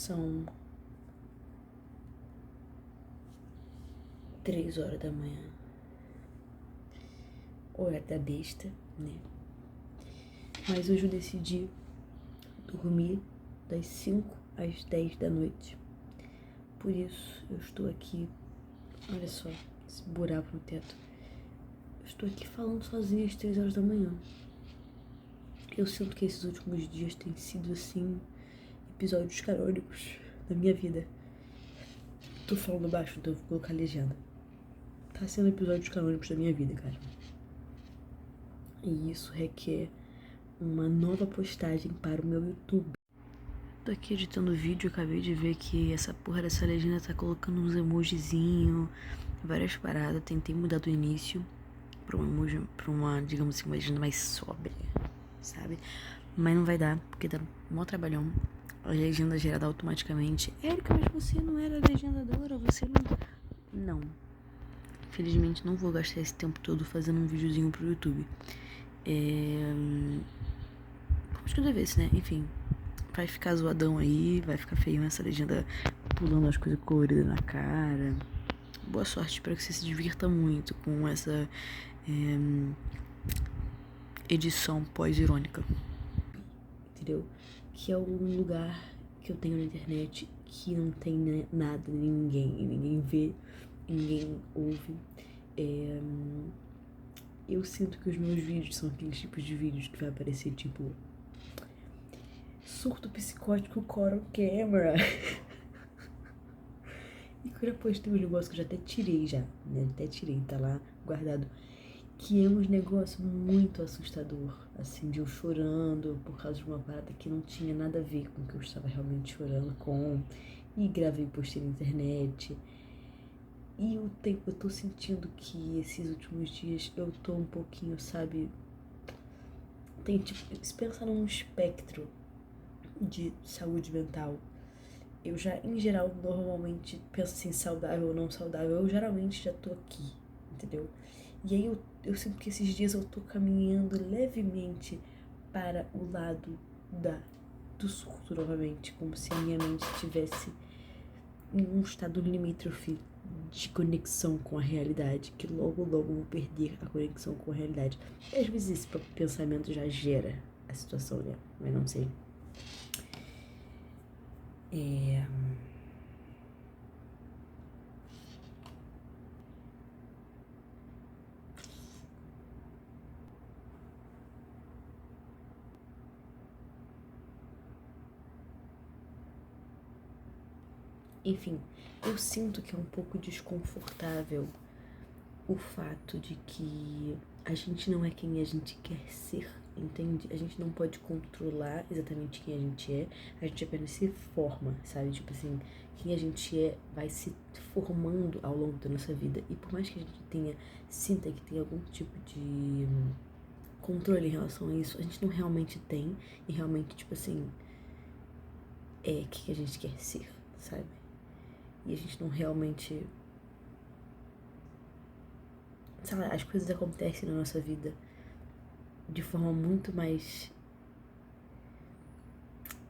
São 3 horas da manhã. Hora da besta, né? Mas hoje eu decidi dormir das 5 às 10 da noite. Por isso eu estou aqui, olha só, esse buraco no teto. Eu estou aqui falando sozinha às 3 horas da manhã. Eu sinto que esses últimos dias têm sido, assim, episódios canônicos da minha vida. Tô falando baixo, então eu vou colocar a legenda. Tá sendo episódios canônicos da minha vida, cara. E isso requer uma nova postagem para o meu YouTube. Tô aqui editando o vídeo, acabei de ver que essa porra dessa legenda tá colocando uns emojizinhos, várias paradas. Tentei mudar do início pra um emoji, pra uma, digamos assim, uma legenda mais sóbria, sabe? Mas não vai dar, porque dá mó trabalhão. A legenda gerada automaticamente. Érica, mas você não era legendadora, você não... Não. Felizmente não vou gastar esse tempo todo fazendo um videozinho pro YouTube. Acho que eu devesse, né? Enfim, vai ficar zoadão aí, vai ficar feio essa legenda pulando as coisas coloridas na cara. Boa sorte, espero que você se divirta muito com essa edição pós-irônica. Entendeu? Que é um lugar que eu tenho na internet que não tem nada, ninguém vê, ninguém ouve. Eu sinto que os meus vídeos são aqueles tipos de vídeos que vai aparecer tipo surto psicótico Coral Camera. E que eu já postei um negócio que eu já até tirei né? Até tirei, tá lá guardado. Que é uns negócios muito assustador, assim, de eu chorando por causa de uma parada que não tinha nada a ver com o que eu estava realmente chorando com. E gravei e postei na internet. E eu tô sentindo que esses últimos dias eu tô um pouquinho, sabe? Tem tipo, se pensar num espectro de saúde mental. Eu já, em geral, normalmente penso assim, saudável ou não saudável. Eu geralmente já tô aqui, entendeu? E aí eu sinto que esses dias eu tô caminhando levemente para o lado do surto novamente. Como se a minha mente estivesse em um estado limítrofe de conexão com a realidade. Que logo vou perder a conexão com a realidade. E às vezes esse próprio pensamento já gera a situação, né? Mas não sei. Enfim, eu sinto que é um pouco desconfortável o fato de que a gente não é quem a gente quer ser, entende? A gente não pode controlar exatamente quem a gente apenas se forma, sabe? Tipo assim, quem a gente é vai se formando ao longo da nossa vida. E por mais que a gente sinta que tem algum tipo de controle em relação a isso, a gente não realmente tem. E realmente, tipo assim, é quem a gente quer ser, sabe? E a gente não realmente... Sei lá, as coisas acontecem na nossa vida de forma muito mais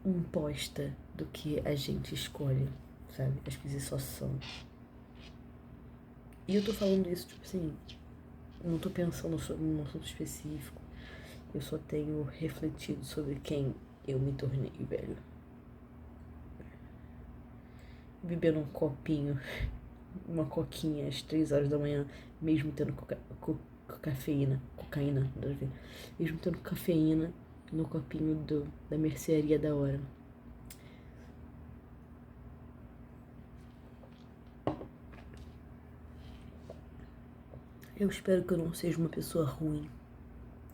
imposta do que a gente escolhe, sabe? As coisas só são. E eu tô falando isso, tipo assim, não tô pensando sobre um assunto específico. Eu só tenho refletido sobre quem eu me tornei, velho. Bebendo um copinho, uma coquinha às 3 horas da manhã, mesmo tendo cocaína, mesmo tendo cafeína no copinho da mercearia da hora. Eu espero que eu não seja uma pessoa ruim,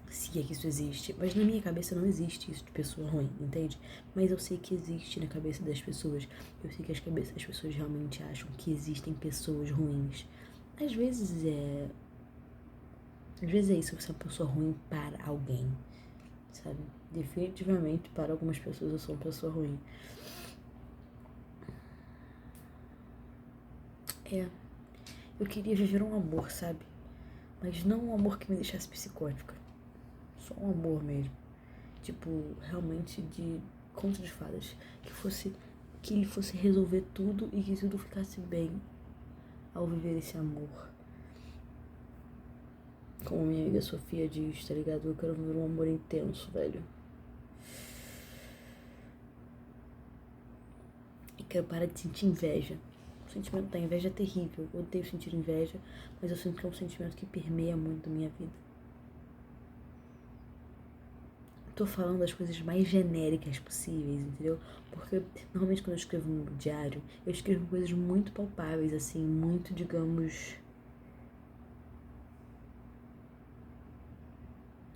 se é que isso existe. Mas na minha cabeça não existe isso de pessoa ruim, entende? Mas eu sei que existe na cabeça das pessoas. Eu sei que as cabeças das pessoas realmente acham que existem pessoas ruins. Às vezes é isso, você é uma pessoa ruim para alguém, sabe? Definitivamente, para algumas pessoas eu sou uma pessoa ruim. Eu queria viver um amor, sabe? Mas não um amor que me deixasse psicótica. Só um amor mesmo. Tipo, realmente de conto de fadas. Que fosse que ele fosse resolver tudo e que tudo ficasse bem ao viver esse amor. Como minha amiga Sofia diz, tá ligado? Eu quero viver um amor intenso, velho. E quero parar de sentir inveja. O sentimento da inveja é terrível. Eu odeio sentir inveja, mas eu sinto que é um sentimento que permeia muito a minha vida. Tô falando das coisas mais genéricas possíveis, entendeu? Porque normalmente quando eu escrevo no diário, eu escrevo coisas muito palpáveis, assim, muito, digamos...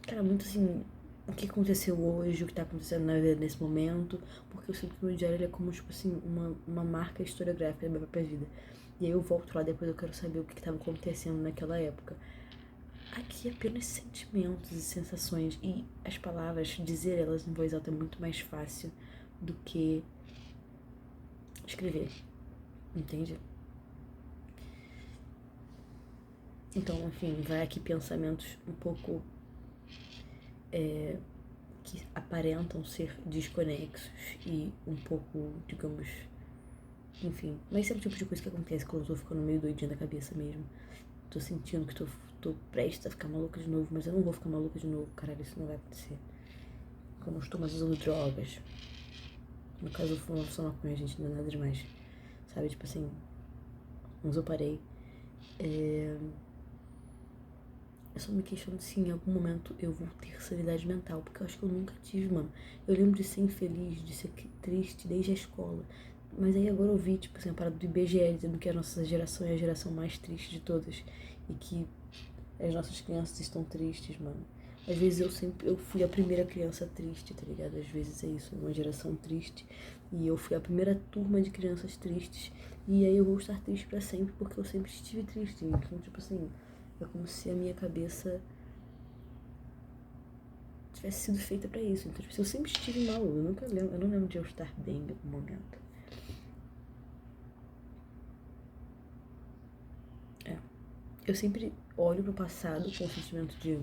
Cara, muito assim, o que aconteceu hoje, o que tá acontecendo na vida nesse momento, porque eu sinto que o meu diário ele é como, tipo assim, uma marca historiográfica da minha própria vida. E aí eu volto lá depois, eu quero saber o que tava acontecendo naquela época. Aqui é apenas sentimentos e sensações, e as palavras, dizer elas em voz alta é muito mais fácil do que escrever, entende? Então, enfim, vai aqui pensamentos um pouco que aparentam ser desconexos e um pouco, digamos, enfim. Mas esse é o tipo de coisa que acontece quando eu tô ficando meio doidinha da cabeça mesmo. Tô sentindo que tô prestes a ficar maluca de novo, mas eu não vou ficar maluca de novo, caralho, isso não vai acontecer. Porque eu não estou mais usando drogas. No caso, eu fumo só maconha, gente, não é nada demais. Sabe, tipo assim, mas eu parei. Eu só me questiono se em algum momento eu vou ter sanidade mental, porque eu acho que eu nunca tive, mano. Eu lembro de ser infeliz, de ser triste desde a escola. Mas aí agora eu vi, tipo assim, a parada do IBGE dizendo que a nossa geração é a geração mais triste de todas. E que as nossas crianças estão tristes, mano. Às vezes eu fui a primeira criança triste, tá ligado? Às vezes é isso, uma geração triste. E eu fui a primeira turma de crianças tristes. E aí eu vou estar triste pra sempre, porque eu sempre estive triste. Então, tipo assim, é como se a minha cabeça tivesse sido feita pra isso. Então, tipo, eu sempre estive mal. Eu não lembro de eu estar bem em algum momento. Eu sempre olho pro passado com o sentimento de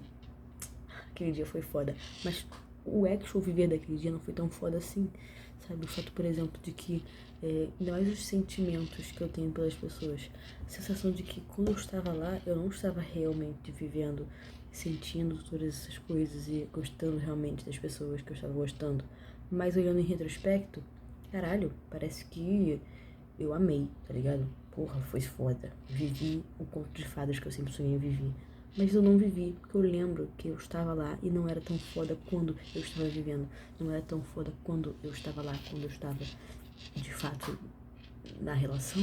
aquele dia foi foda. Mas o actual viver daquele dia não foi tão foda assim. Sabe? O fato, por exemplo, de que ainda mais os sentimentos que eu tenho pelas pessoas. A sensação de que quando eu estava lá, eu não estava realmente vivendo, sentindo todas essas coisas e gostando realmente das pessoas que eu estava gostando. Mas olhando em retrospecto, caralho, parece que eu amei, tá ligado? Porra, foi foda. Vivi o conto de fadas que eu sempre sonhei viver. Mas eu não vivi, porque eu lembro que eu estava lá e não era tão foda quando eu estava vivendo. Não era tão foda quando eu estava lá, quando eu estava, de fato, na relação.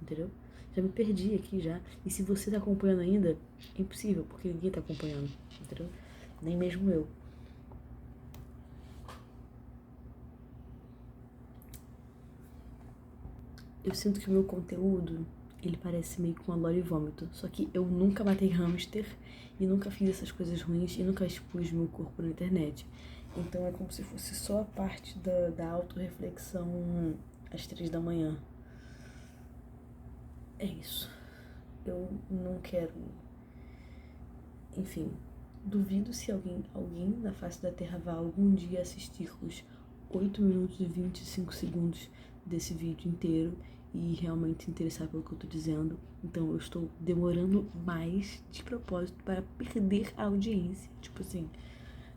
Entendeu? Já me perdi aqui já. E se você tá acompanhando ainda, é impossível, porque ninguém tá acompanhando. Entendeu? Nem mesmo eu. Eu sinto que o meu conteúdo, ele parece meio com a Lore Vômito. Só que eu nunca matei hamster e nunca fiz essas coisas ruins e nunca expus meu corpo na internet. Então é como se fosse só a parte da autorreflexão às 3 da manhã. É isso. Eu não quero... Enfim, duvido se alguém na face da Terra vá algum dia assistir os 8 minutos e 25 segundos desse vídeo inteiro e realmente se interessar pelo que eu tô dizendo. Então eu estou demorando mais de propósito para perder a audiência. Tipo assim,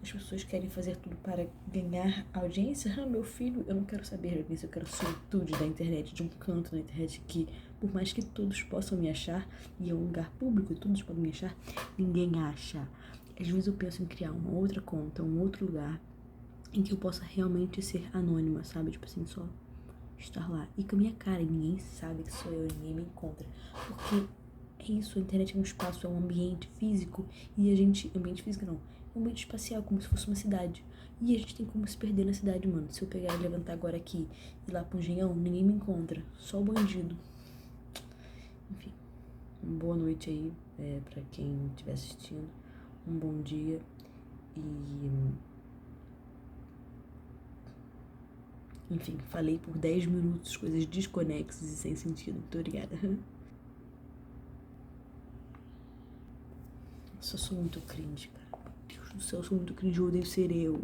as pessoas querem fazer tudo para ganhar audiência. Ah, meu filho, eu não quero saber disso. Eu quero solitude da internet, de um canto na internet que, por mais que todos possam me achar, e é um lugar público e todos podem me achar, ninguém acha. Às vezes eu penso em criar uma outra conta, um outro lugar em que eu possa realmente ser anônima, sabe? Tipo assim, só estar lá. E com a minha cara, e ninguém sabe que sou eu, ninguém me encontra. Porque é isso, a internet é um espaço, é um ambiente físico, e a gente... Ambiente físico não, é um ambiente espacial, como se fosse uma cidade. E a gente tem como se perder na cidade, mano. Se eu pegar e levantar agora aqui e ir lá pro Engenhão, ninguém me encontra. Só o bandido. Enfim, uma boa noite aí pra quem estiver assistindo. Um bom dia. E... Enfim, falei por 10 minutos coisas desconexas e sem sentido. Muito obrigada. Nossa, eu sou muito cringe, cara. Meu Deus do céu, eu sou muito cringe, eu odeio ser eu.